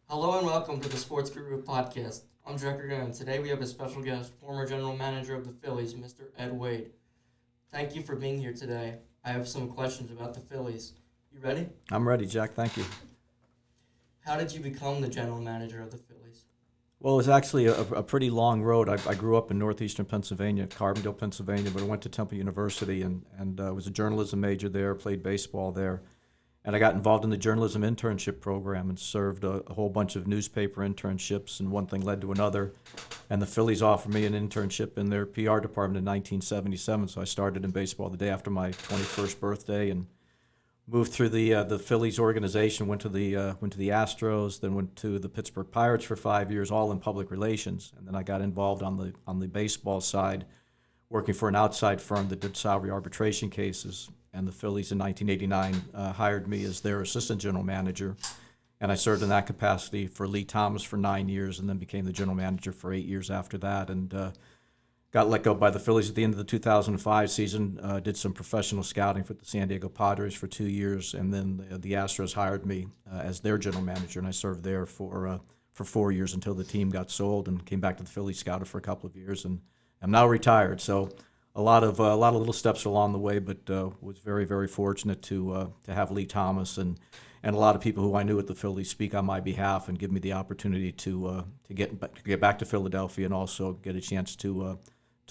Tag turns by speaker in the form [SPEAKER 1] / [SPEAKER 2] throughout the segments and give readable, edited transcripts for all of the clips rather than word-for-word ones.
[SPEAKER 1] Hello and welcome to the Sports Guru Podcast. I'm Jack Ragone, and today we have a special guest, former general manager of the Phillies, Mr. Ed Wade. Thank you for being here today. I have some questions about the Phillies. You ready?
[SPEAKER 2] I'm ready, Jack. Thank you.
[SPEAKER 1] How did you become the general manager of the Phillies?
[SPEAKER 2] Well, it was actually a pretty long road. I grew up in northeastern Pennsylvania, Carbondale, Pennsylvania, but I went to Temple University and was a journalism major there, played baseball there. And I got involved in the journalism internship program and served a whole bunch of newspaper internships, and one thing led to another. And the Phillies offered me an internship in their PR department in 1977, so I started in baseball the day after my 21st birthday and moved through the Phillies organization, went to the Astros, then went to the Pittsburgh Pirates for 5 years, all in public relations. And then I got involved on the baseball side, working for an outside firm that did salary arbitration cases. And the Phillies in 1989 hired me as their assistant general manager. And I served in that capacity for Lee Thomas for 9 years and then became the general manager for 8 years after that. And got let go by the Phillies at the end of the 2005 season, did some professional scouting for the San Diego Padres for 2 years, and then the Astros hired me as their general manager, and I served there for 4 years until the team got sold, and came back to the Phillies, scouted for a couple of years, and I'm now retired. So a lot of little steps along the way, but was very, very fortunate to have Lee Thomas and a lot of people who I knew at the Phillies speak on my behalf and give me the opportunity to get back to Philadelphia and also get a chance to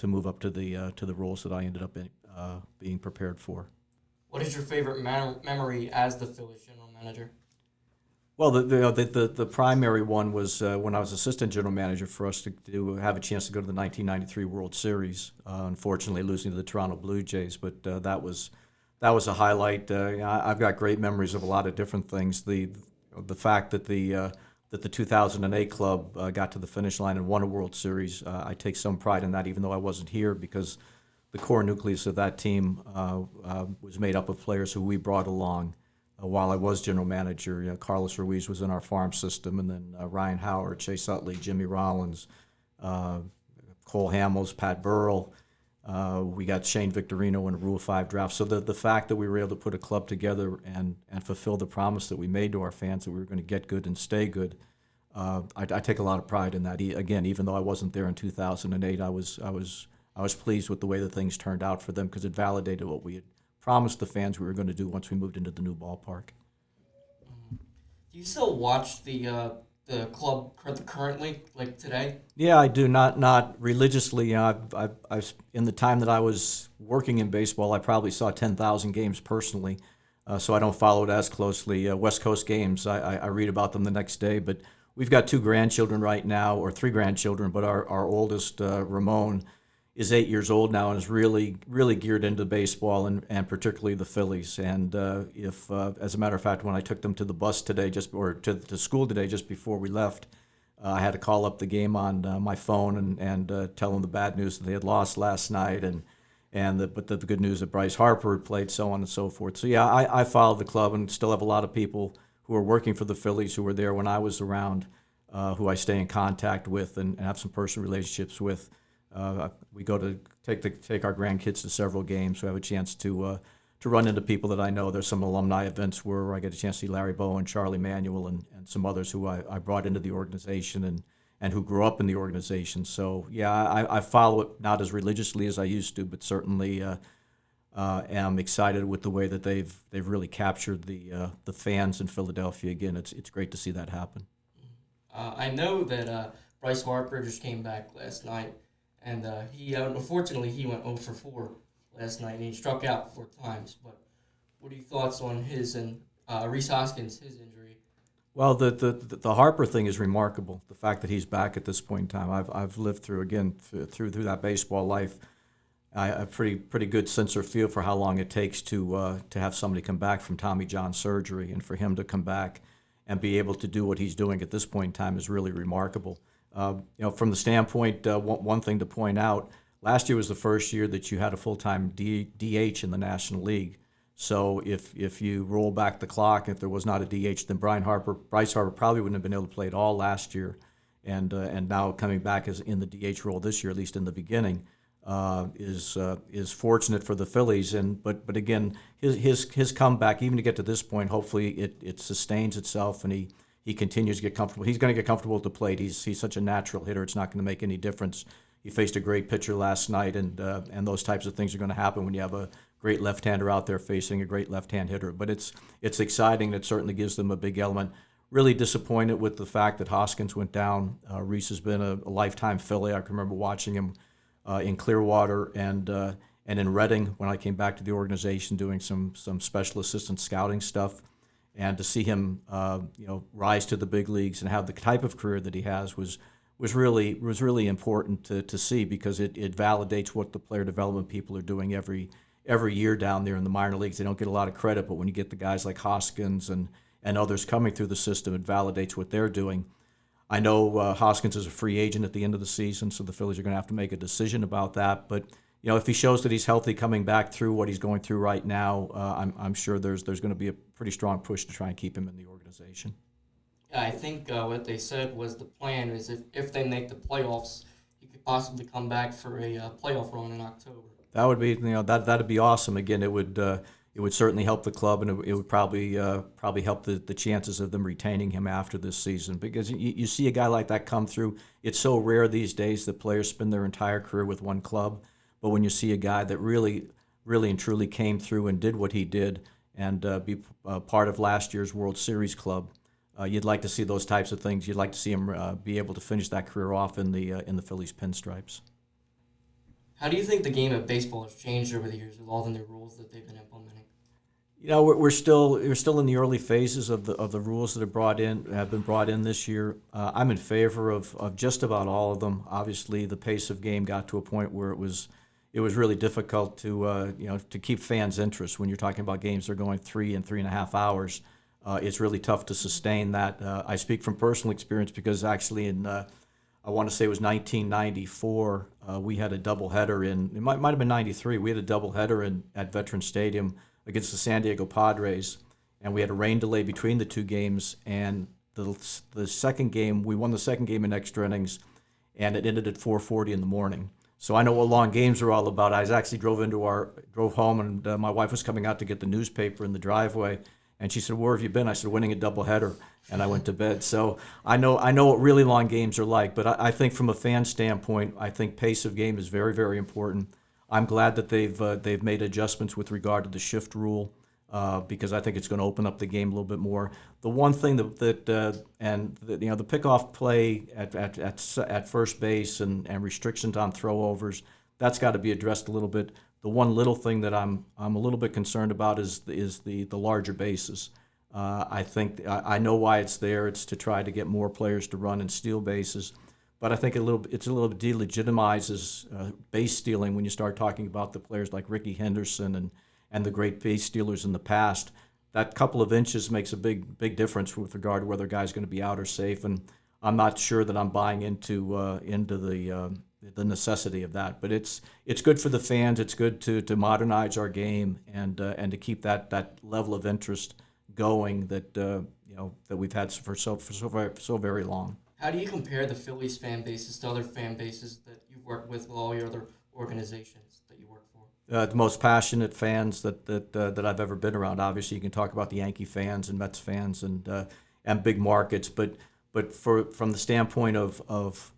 [SPEAKER 2] move up to the roles that I ended up being prepared for.
[SPEAKER 1] What is your favorite memory as the Phillies general manager?
[SPEAKER 2] Well, the primary one was when I was assistant general manager for us to have a chance to go to the 1993 World Series. Unfortunately, losing to the Toronto Blue Jays, but that was a highlight. I've got great memories of a lot of different things. The fact that the 2008 club got to the finish line and won a World Series, I take some pride in that, even though I wasn't here, because the core nucleus of that team was made up of players who we brought along while I was general manager. Carlos Ruiz was in our farm system, and then Ryan Howard, Chase Utley, Jimmy Rollins, Cole Hamels, Pat Burrell. We got Shane Victorino in a Rule 5 draft. So the fact that we were able to put a club together and fulfill the promise that we made to our fans that we were going to get good and stay good, I take a lot of pride in that. Again, even though I wasn't there in 2008, I was pleased with the way that things turned out for them, because it validated what we had promised the fans we were going to do once we moved into the new ballpark.
[SPEAKER 1] Do you still watch the club currently, like today?
[SPEAKER 2] Yeah, I do. Not religiously. I've in the time that I was working in baseball, I probably saw 10,000 games personally, so I don't follow it as closely. West Coast games, I read about them the next day. But we've got 2 grandchildren right now, or 3 grandchildren. But our oldest, Ramon, is 8 years old now and is really geared into baseball and particularly the Phillies. And if as a matter of fact, when I took them to the bus today, to school today, just before we left, I had to call up the game on my phone and tell them the bad news that they had lost last night, but the good news that Bryce Harper had played, so on and so forth. So yeah, I follow the club and still have a lot of people who are working for the Phillies who were there when I was around, who I stay in contact with and have some personal relationships with. We go to take our grandkids to several games, so I have a chance to run into people that I know. There's some alumni events where I get a chance to see Larry Bowen, Charlie Manuel, and some others who I brought into the organization and who grew up in the organization. So yeah, I follow it not as religiously as I used to, but certainly am excited with the way that they've really captured the fans in Philadelphia. Again, it's great to see that happen.
[SPEAKER 1] I know that Bryce Harper just came back last night. And unfortunately, he went 0 for 4 last night, and he struck out 4 times. But what are your thoughts on his and Rhys Hoskins, his injury?
[SPEAKER 2] Well, the Harper thing is remarkable. The fact that he's back at this point in time, I've lived through that baseball life. I have a pretty good sense or feel for how long it takes to have somebody come back from Tommy John surgery, and for him to come back and be able to do what he's doing at this point in time is really remarkable. From the standpoint, one thing to point out, last year was the first year that you had a full-time DH in the National League. So if you roll back the clock, if there was not a DH, then Bryce Harper probably wouldn't have been able to play at all last year. And now coming back as in the DH role this year, at least in the beginning, is fortunate for the Phillies. But again, his comeback, even to get to this point, hopefully it sustains itself and he he continues to get comfortable. He's going to get comfortable at the plate. He's such a natural hitter. It's not going to make any difference. He faced a great pitcher last night, and those types of things are going to happen when you have a great left-hander out there facing a great left-hand hitter. But it's exciting. It certainly gives them a big element. Really disappointed with the fact that Hoskins went down. Reese has been a lifetime Philly. I can remember watching him in Clearwater and in Reading when I came back to the organization doing some special assistant scouting stuff. And to see him rise to the big leagues and have the type of career that he has was really important to see, because it validates what the player development people are doing every year down there in the minor leagues. They don't get a lot of credit, but when you get the guys like Hoskins and others coming through the system, it validates what they're doing. I know Hoskins is a free agent at the end of the season, so the Phillies are going to have to make a decision about that. But if he shows that he's healthy coming back through what he's going through right now, I'm sure there's going to be a pretty strong push to try and keep him in the organization.
[SPEAKER 1] Yeah, I think what they said was the plan is if they make the playoffs, he could possibly come back for a playoff run in October.
[SPEAKER 2] That would be that'd be awesome. Again, it would certainly help the club, and it would probably help the chances of them retaining him after this season, because you see a guy like that come through. It's so rare these days that players spend their entire career with one club, but when you see a guy that really and truly came through and did what he did and be part of last year's World Series club, you'd like to see those types of things. You'd like to see him be able to finish that career off in the Phillies pinstripes.
[SPEAKER 1] Have do you think the game of baseball has changed over the years with all the new rules that they've been implementing?
[SPEAKER 2] We're still in the early phases of the rules that have been brought in this year. I'm in favor of just about all of them. Obviously, the pace of game got to a point where it was really difficult to keep fans' interest when you're talking about games that are going 3 and 3.5 hours. It's really tough to sustain that. I speak from personal experience because actually in I want to say it was 1994. We had a doubleheader it might have been 93. We had a doubleheader at Veterans Stadium against the San Diego Padres, and we had a rain delay between the two games. And the second game, we won the second game in extra innings, and it ended at 4:40 in the morning. So I know what long games are all about. I actually drove home, and my wife was coming out to get the newspaper in the driveway. And she said, "Where have you been?" I said, "Winning a doubleheader," and I went to bed. So I know what really long games are like. But I think from a fan standpoint, I think pace of game is very, very important. I'm glad that they've made adjustments with regard to the shift rule because I think it's going to open up the game a little bit more. The one thing the pickoff play at first base and restrictions on throwovers, that's got to be addressed a little bit. The one little thing that I'm a little bit concerned about is the larger bases. I think I know why it's there. It's to try to get more players to run and steal bases, but I think it's a little bit delegitimizes base stealing when you start talking about the players like Ricky Henderson and the great base stealers in the past. That couple of inches makes a big difference with regard to whether a guy's going to be out or safe, and I'm not sure that I'm buying into the necessity of that. But it's good for the fans. It's good to modernize our game and to keep that level of interest going that we've had for so very long.
[SPEAKER 1] How do you compare the Phillies fan bases to other fan bases that you've worked with all your other organizations that you work for?
[SPEAKER 2] The most passionate fans that I've ever been around. Obviously, you can talk about the Yankee fans and Mets fans and big markets, but from the standpoint of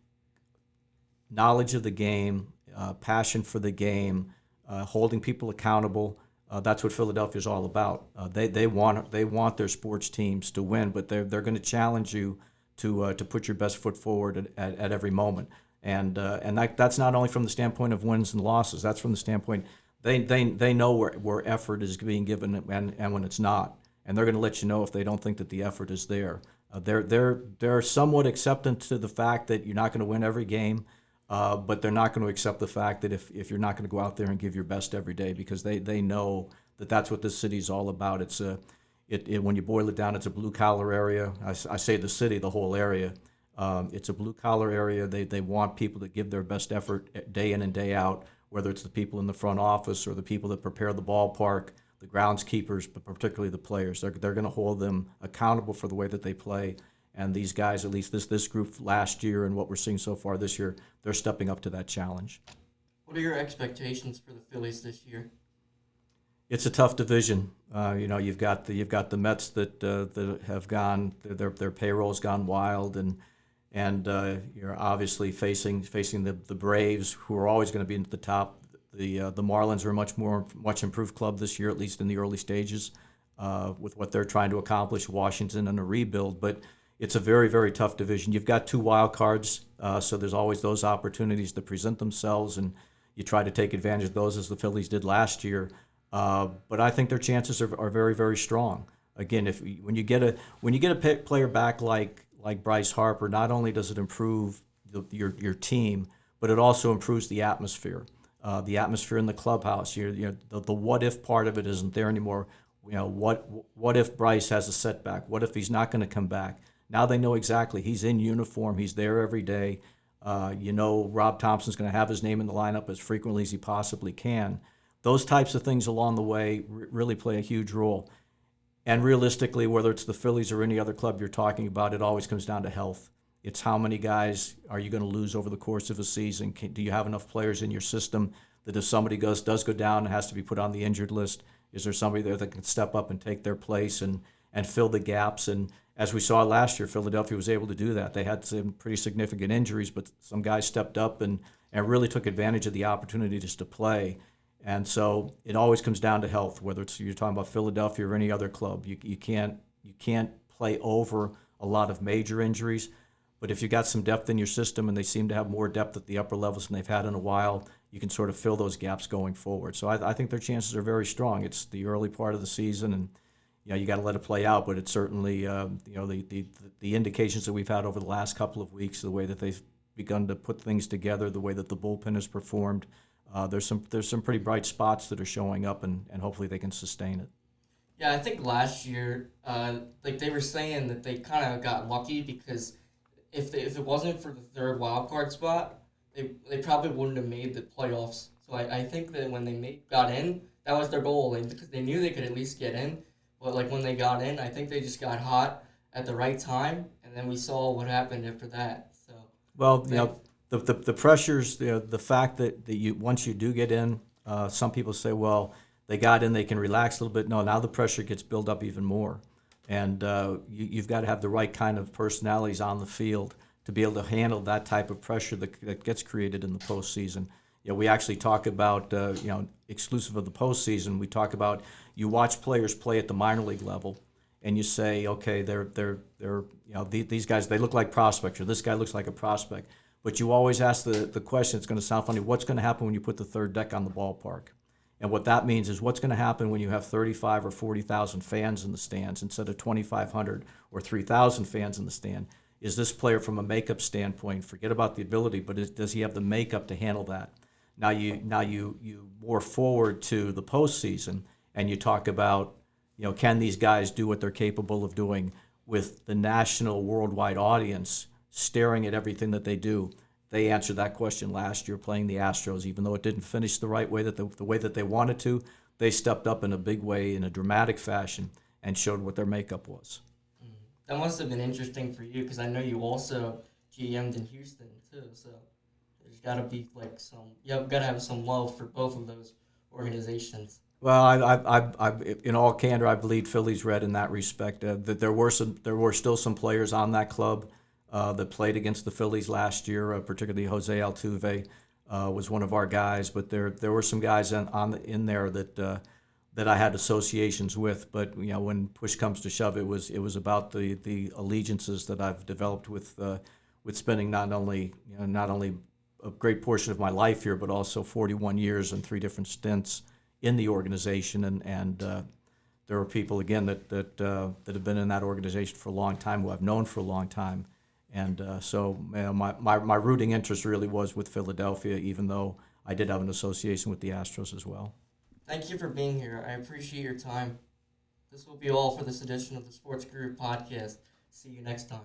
[SPEAKER 2] knowledge of the game, passion for the game, holding people accountable. That's what Philadelphia is all about. They want their sports teams to win, but they're going to challenge you to put your best foot forward at every moment. And that's not only from the standpoint of wins and losses. That's from the standpoint they know where effort is being given and when it's not, and they're going to let you know if they don't think that the effort is there. They're somewhat acceptant to the fact that you're not going to win every game. But they're not going to accept the fact that if you're not going to go out there and give your best every day, because they know that that's what this city is all about. When you boil it down, it's a blue-collar area. I say the city, the whole area. It's a blue-collar area. They want people to give their best effort day in and day out, whether it's the people in the front office or the people that prepare the ballpark, the groundskeepers, but particularly the players. They're going to hold them accountable for the way that they play. And these guys, at least this group last year and what we're seeing so far this year, they're stepping up to that challenge.
[SPEAKER 1] What are your expectations for the Phillies this year?
[SPEAKER 2] It's a tough division. You've got the Mets that have gone, their payroll's gone wild, and you're obviously facing the Braves, who are always going to be at the top. The Marlins are a much improved club this year, at least in the early stages, with what they're trying to accomplish. Washington and a rebuild, but it's a very, very tough division. You've got two wild cards, so there's always those opportunities to present themselves, and you try to take advantage of those, as the Phillies did last year. But I think their chances are very, very strong. Again, when you get a player back like Bryce Harper, not only does it improve your team, but it also improves the atmosphere. The atmosphere in the clubhouse. The what if part of it isn't there anymore. What if Bryce has a setback? What if he's not going to come back? Now they know exactly. He's in uniform. He's there every day. Rob Thompson's going to have his name in the lineup as frequently as he possibly can. Those types of things along the way really play a huge role. And realistically, whether it's the Phillies or any other club you're talking about, it always comes down to health. It's how many guys are you going to lose over the course of a season? Do you have enough players in your system that if somebody does go down and has to be put on the injured list, is there somebody there that can step up and take their place and fill the gaps? And as we saw last year, Philadelphia was able to do that. They had some pretty significant injuries, but some guys stepped up and really took advantage of the opportunity just to play. And so it always comes down to health, whether it's you're talking about Philadelphia or any other club. You can't play over a lot of major injuries, but if you got some depth in your system, and they seem to have more depth at the upper levels than they've had in a while, you can sort of fill those gaps going forward. So I think their chances are very strong. It's the early part of the season, and you got to let it play out. But it's certainly the indications that we've had over the last couple of weeks, the way that they've begun to put things together, the way that the bullpen has performed. There's some pretty bright spots that are showing up, and hopefully they can sustain it.
[SPEAKER 1] Yeah, I think last year, they were saying that they kind of got lucky because if it wasn't for the third wild card spot, they probably wouldn't have made the playoffs. So I think that when they got in, that was their goal, because they knew they could at least get in. But when they got in, I think they just got hot at the right time, and then we saw what happened after that. So
[SPEAKER 2] well, the pressures, the fact that you once you do get in, some people say, well, they got in, they can relax a little bit. No, now the pressure gets built up even more, and you've got to have the right kind of personalities on the field to be able to handle that type of pressure that gets created in the postseason. We actually talk about, exclusive of the postseason, we talk about you watch players play at the minor league level, and you say, okay, these guys, they look like prospects, or this guy looks like a prospect. But you always ask the question, it's going to sound funny, what's going to happen when you put the third deck on the ballpark? And what that means is what's going to happen when you have 35 or 40,000 fans in the stands instead of 2,500 or 3,000 fans in the stand? Is this player, from a makeup standpoint, forget about the ability, but does he have the makeup to handle that? Now you more forward to the postseason, and you talk about, can these guys do what they're capable of doing with the national, worldwide audience staring at everything that they do? They answered that question last year playing the Astros. Even though it didn't finish the right way, the way that they wanted to, they stepped up in a big way, in a dramatic fashion, and showed what their makeup was.
[SPEAKER 1] That must have been interesting for you, because I know you also GM'd in Houston too. So there's got to be got to have some love for both of those organizations.
[SPEAKER 2] Well, I in all candor, I bleed Phillies red in that respect. That there were still some players on that club that played against the Phillies last year, particularly Jose Altuve was one of our guys. But there were some guys in there that I had associations with. But when push comes to shove, it was about the allegiances that I've developed with spending not only a great portion of my life here, but also 41 years and 3 different stints in the organization. And there are people again that have been in that organization for a long time, who I've known for a long time. And so my rooting interest really was with Philadelphia, even though I did have an association with the Astros as well.
[SPEAKER 1] Thank you for being here. I appreciate your time. This will be all for this edition of the Sports Guru Podcast. See you next time.